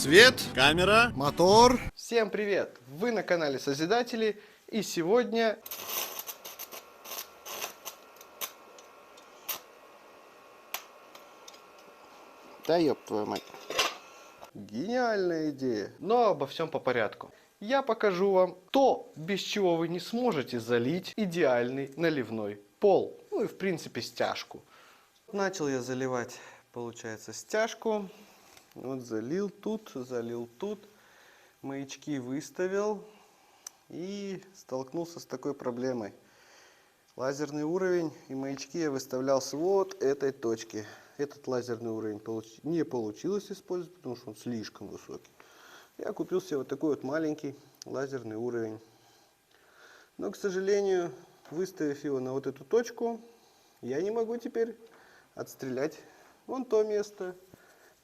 Свет, камера, мотор. Всем привет! Вы на канале Созидатели, и сегодня... Да ёб твою мать. Гениальная идея! Но обо всем по порядку. Я покажу вам то, без чего вы не сможете залить идеальный наливной пол. Ну и в принципе стяжку. Начал я заливать, получается, стяжку. Вот залил тут. Маячки выставил и столкнулся с такой проблемой. Лазерный уровень и маячки я выставлял с вот этой точки. Этот лазерный уровень не получилось использовать, потому что он слишком высокий. Я купил себе вот такой вот маленький лазерный уровень. Но, к сожалению, выставив его на вот эту точку, я не могу теперь отстрелять вон то место,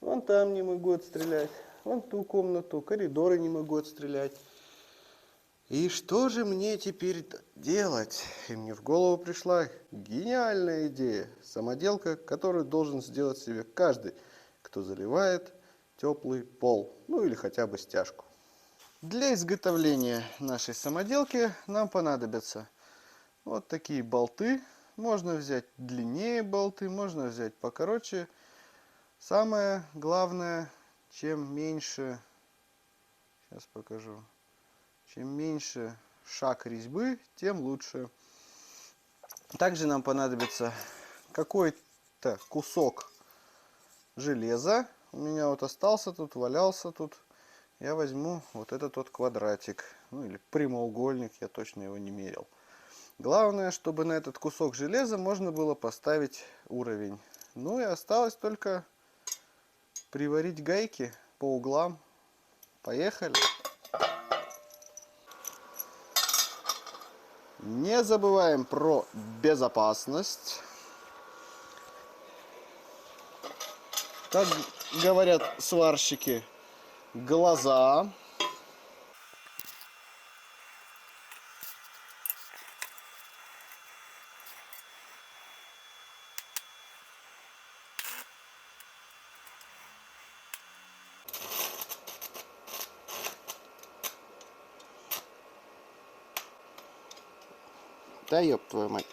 вон там не могу отстрелять, вон ту комнату, коридоры не могу отстрелять. И что же мне теперь делать? И мне в голову пришла гениальная идея. Самоделка, которую должен сделать себе каждый, кто заливает теплый пол. Ну или хотя бы стяжку. Для изготовления нашей самоделки нам понадобятся вот такие болты. Можно взять длиннее болты, можно взять покороче. Самое главное, чем меньше... Сейчас покажу. Чем меньше шаг резьбы, тем лучше. Также нам понадобится какой-то кусок железа. У меня вот остался тут, валялся тут. Я возьму вот этот вот квадратик. Ну или прямоугольник, я точно его не мерил. Главное, чтобы на этот кусок железа можно было поставить уровень. Ну и осталось только приварить гайки по углам. Поехали! Не забываем про безопасность. Как говорят сварщики, глаза. Да ёб твою мать.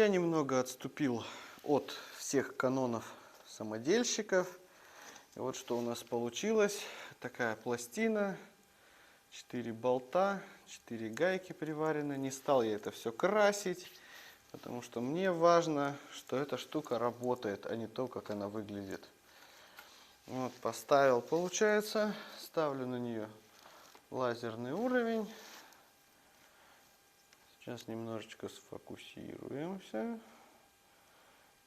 я немного отступил от всех канонов самодельщиков. И вот что у нас получилось. Такая пластина, 4 болта, 4 гайки приварены. Не стал я это все красить, потому что мне важно, что эта штука работает, а не то, как она выглядит. Вот, поставил, получается, ставлю на нее лазерный уровень. Сейчас немножечко сфокусируемся.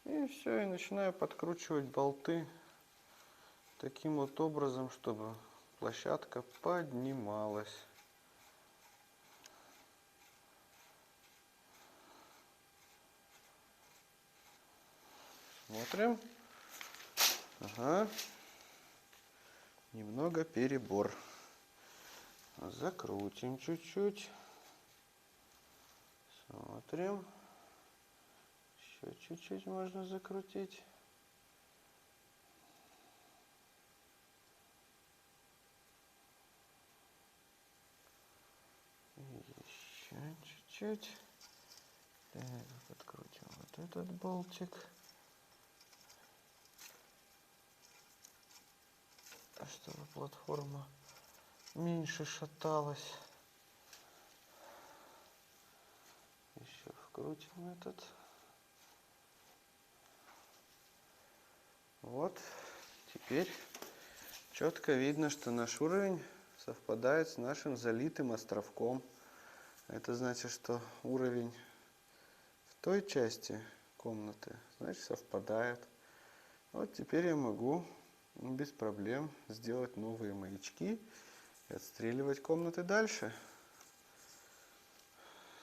И все, и начинаю подкручивать болты таким вот образом, чтобы площадка поднималась. Смотрим. Ага. Немного перебор. Закрутим чуть-чуть. Смотрим. Еще чуть-чуть можно закрутить. Еще чуть-чуть. Подкрутим вот этот болтик. Чтобы платформа меньше шаталась. Еще вкрутим этот. Вот. Теперь четко видно, что наш уровень совпадает с нашим залитым островком. Это значит, что уровень в той части комнаты, значит, совпадает. Вот теперь я могу без проблем сделать новые маячки и отстреливать комнаты дальше.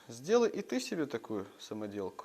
Сделай и ты себе такую самоделку.